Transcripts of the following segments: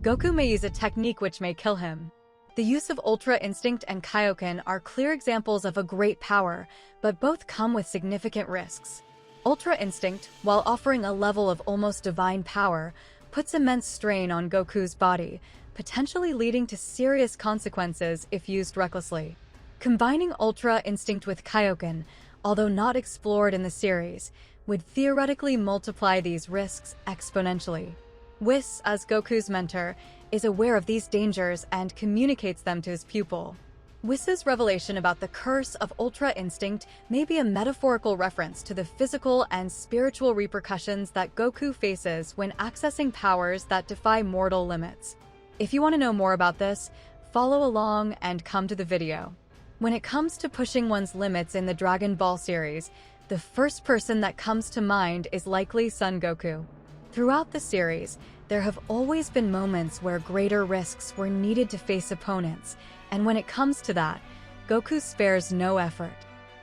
Goku may use a technique which may kill him. The use of Ultra Instinct and Kaioken are clear examples of a great power, but both come with significant risks. Ultra Instinct, while offering a level of almost divine power, puts immense strain on Goku's body, potentially leading to serious consequences if used recklessly. Combining Ultra Instinct with Kaioken, although not explored in the series, would theoretically multiply these risks exponentially. Whis, as Goku's mentor, is aware of these dangers and communicates them to his pupil. Whis' revelation about the curse of Ultra Instinct may be a metaphorical reference to the physical and spiritual repercussions that Goku faces when accessing powers that defy mortal limits. If you want to know more about this, follow along and come to the video. When it comes to pushing one's limits in the Dragon Ball series, the first person that comes to mind is likely Son Goku. Throughout the series, there have always been moments where greater risks were needed to face opponents, and when it comes to that, Goku spares no effort.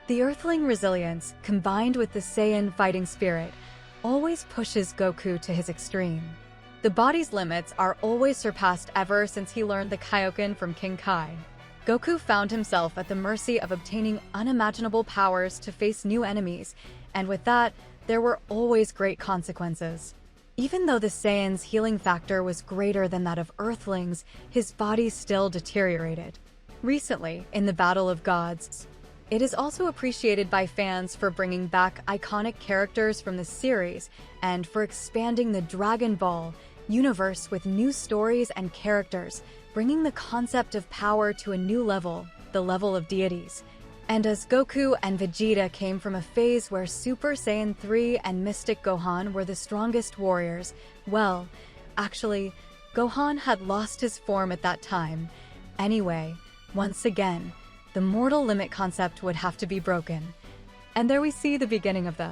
The Earthling resilience, combined with the Saiyan fighting spirit, always pushes Goku to his extreme. The body's limits are always surpassed ever since he learned the Kaioken from King Kai. Goku found himself at the mercy of obtaining unimaginable powers to face new enemies, and with that, there were always great consequences. Even though the Saiyan's healing factor was greater than that of Earthlings, his body still deteriorated. Recently, in the Battle of Gods, it is also appreciated by fans for bringing back iconic characters from the series and for expanding the Dragon Ball universe with new stories and characters, bringing the concept of power to a new level, the level of deities. And as Goku and Vegeta came from a phase where Super Saiyan 3 and Mystic Gohan were the strongest warriors, well, actually, Gohan had lost his form at that time. Anyway, once again, the mortal limit concept would have to be broken. And there we see the beginning of the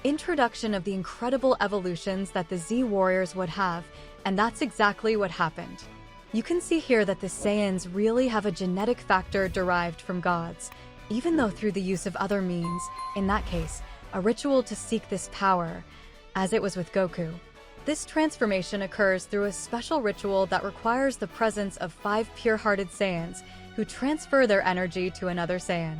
introduction of the incredible evolutions that the Z Warriors would have, and that's exactly what happened. You can see here that the Saiyans really have a genetic factor derived from gods, even though through the use of other means, in that case, a ritual to seek this power, as it was with Goku. This transformation occurs through a special ritual that requires the presence of 5 pure-hearted Saiyans who transfer their energy to another Saiyan.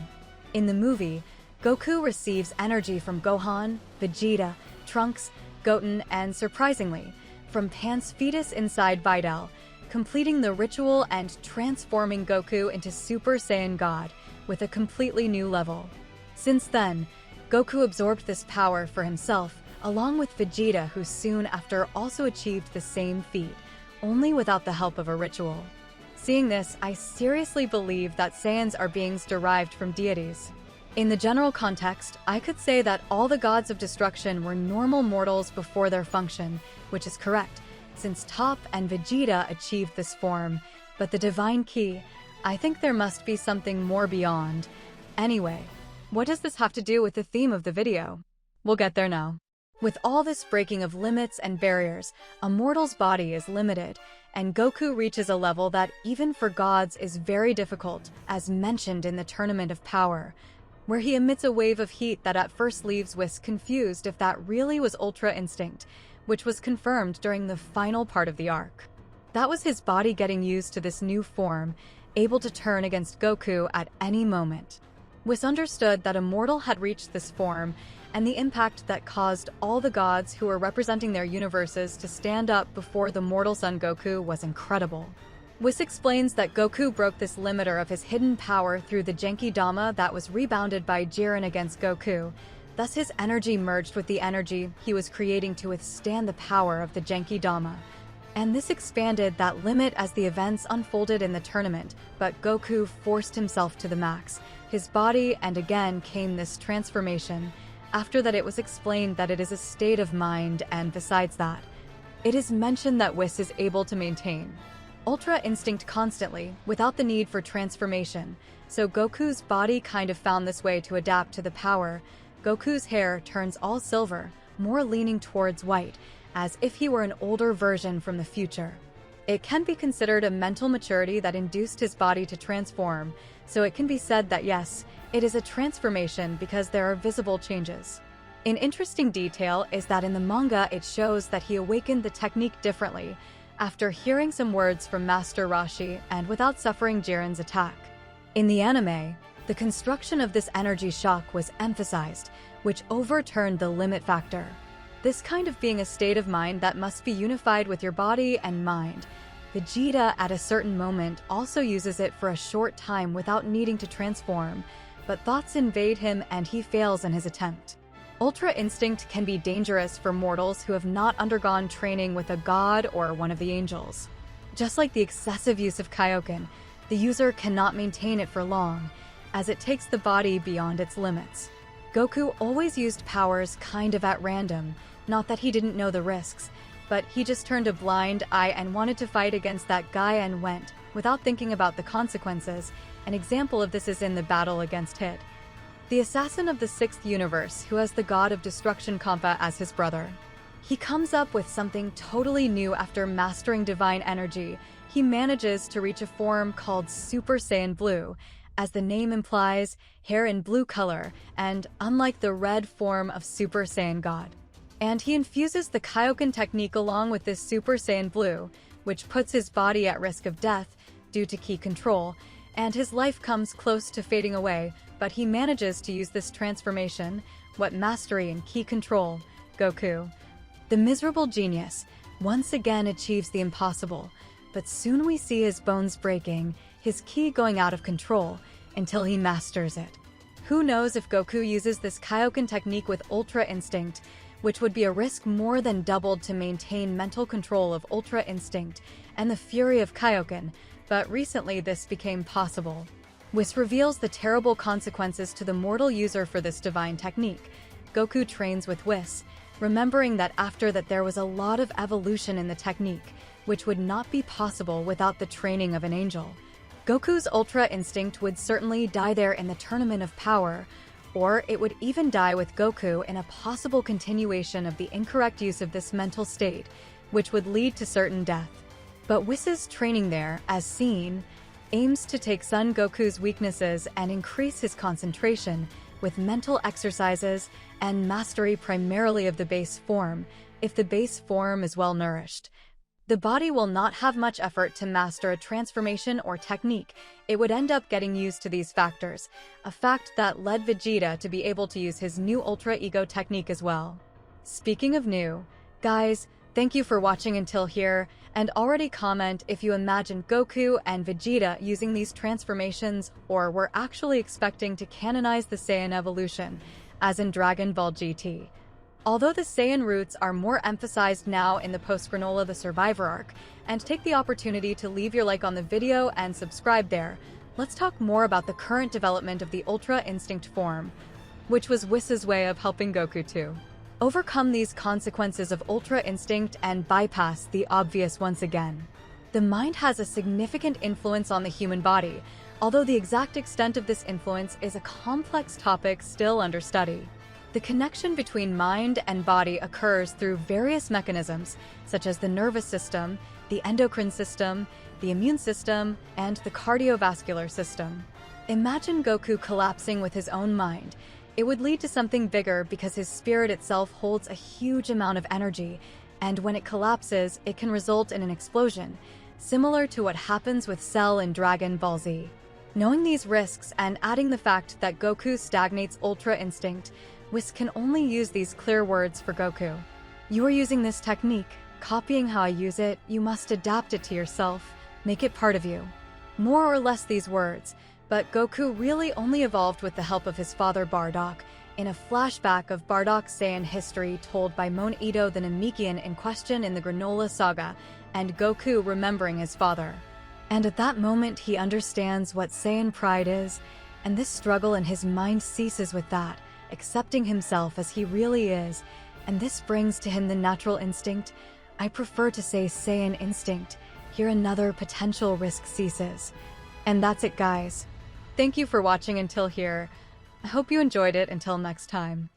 In the movie, Goku receives energy from Gohan, Vegeta, Trunks, Goten, and surprisingly, from Pan's fetus inside Videl, completing the ritual and transforming Goku into Super Saiyan God with a completely new level. Since then, Goku absorbed this power for himself, along with Vegeta, who soon after also achieved the same feat, only without the help of a ritual. Seeing this, I seriously believe that Saiyans are beings derived from deities. In the general context, I could say that all the gods of destruction were normal mortals before their function, which is correct, since Toph and Vegeta achieved this form, but the divine key, I think there must be something more beyond. Anyway, what does this have to do with the theme of the video? We'll get there now. With all this breaking of limits and barriers, a mortal's body is limited, and Goku reaches a level that even for gods is very difficult, as mentioned in the Tournament of Power, where he emits a wave of heat that at first leaves Whis confused if that really was Ultra Instinct, which was confirmed during the final part of the arc. That was his body getting used to this new form, able to turn against Goku at any moment. Whis understood that a mortal had reached this form, and the impact that caused all the gods who were representing their universes to stand up before the mortal Son Goku was incredible. Whis explains that Goku broke this limiter of his hidden power through the Genki Dama that was rebounded by Jiren against Goku. Thus his energy merged with the energy he was creating to withstand the power of the Genki Dama. And this expanded that limit as the events unfolded in the tournament, but Goku forced himself to the max, his body, and again came this transformation. After that, it was explained that it is a state of mind, and besides that, it is mentioned that Whis is able to maintain Ultra Instinct constantly, without the need for transformation, so Goku's body kind of found this way to adapt to the power. Goku's hair turns all silver, more leaning towards white, as if he were an older version from the future. It can be considered a mental maturity that induced his body to transform, so it can be said that yes, it is a transformation because there are visible changes. An interesting detail is that in the manga it shows that he awakened the technique differently, after hearing some words from Master Rashi and without suffering Jiren's attack. In the anime, the construction of this energy shock was emphasized, which overturned the limit factor. This kind of being a state of mind that must be unified with your body and mind. Vegeta, at a certain moment, also uses it for a short time without needing to transform, but thoughts invade him and he fails in his attempt. Ultra Instinct can be dangerous for mortals who have not undergone training with a god or one of the angels. Just like the excessive use of Kaioken, the user cannot maintain it for long, as it takes the body beyond its limits. Goku always used powers kind of at random, not that he didn't know the risks, but he just turned a blind eye and wanted to fight against that guy and went, without thinking about the consequences. An example of this is in the battle against Hid, the assassin of the 6th universe who has the god of destruction Kampa as his brother. He comes up with something totally new after mastering divine energy. He manages to reach a form called Super Saiyan Blue, as the name implies, hair in blue color, and unlike the red form of Super Saiyan God. And he infuses the Kaioken technique along with this Super Saiyan Blue, which puts his body at risk of death due to ki control, and his life comes close to fading away, but he manages to use this transformation, what mastery and ki control, Goku. The miserable genius once again achieves the impossible, but soon we see his bones breaking, his ki going out of control, until he masters it. Who knows if Goku uses this Kaioken technique with Ultra Instinct, which would be a risk more than doubled to maintain mental control of Ultra Instinct and the fury of Kaioken, but recently this became possible. Whis reveals the terrible consequences to the mortal user for this divine technique. Goku trains with Whis, remembering that after that there was a lot of evolution in the technique, which would not be possible without the training of an angel. Goku's Ultra Instinct would certainly die there in the Tournament of Power, or it would even die with Goku in a possible continuation of the incorrect use of this mental state, which would lead to certain death. But Whis's training there, as seen, aims to take Son Goku's weaknesses and increase his concentration with mental exercises and mastery primarily of the base form, if the base form is well nourished. The body will not have much effort to master a transformation or technique. It would end up getting used to these factors, a fact that led Vegeta to be able to use his new Ultra Ego technique as well. Speaking of new, guys, thank you for watching until here, and already comment if you imagine Goku and Vegeta using these transformations or were actually expecting to canonize the Saiyan evolution, as in Dragon Ball GT. Although the Saiyan roots are more emphasized now in the post-Granola The Survivor arc, and take the opportunity to leave your like on the video and subscribe there, let's talk more about the current development of the Ultra Instinct form, which was Whis's way of helping Goku to overcome these consequences of Ultra Instinct and bypass the obvious once again. The mind has a significant influence on the human body, although the exact extent of this influence is a complex topic still under study. The connection between mind and body occurs through various mechanisms, such as the nervous system, the endocrine system, the immune system, and the cardiovascular system. Imagine Goku collapsing with his own mind. It would lead to something bigger because his spirit itself holds a huge amount of energy, and when it collapses, it can result in an explosion, similar to what happens with Cell in Dragon Ball Z. Knowing these risks and adding the fact that Goku stagnates Ultra Instinct, Whis can only use these clear words for Goku. You are using this technique. Copying how I use it, you must adapt it to yourself, make it part of you. More or less these words, but Goku really only evolved with the help of his father Bardock, in a flashback of Bardock's Saiyan history told by Mon Ito the Namekian in question in the Granola Saga, and Goku remembering his father. And at that moment he understands what Saiyan pride is, and this struggle in his mind ceases with that, accepting himself as he really is, and this brings to him the natural instinct. I prefer to say Saiyan instinct. Here another potential risk ceases. And that's it, guys. Thank you for watching until here. I hope you enjoyed it. Until next time.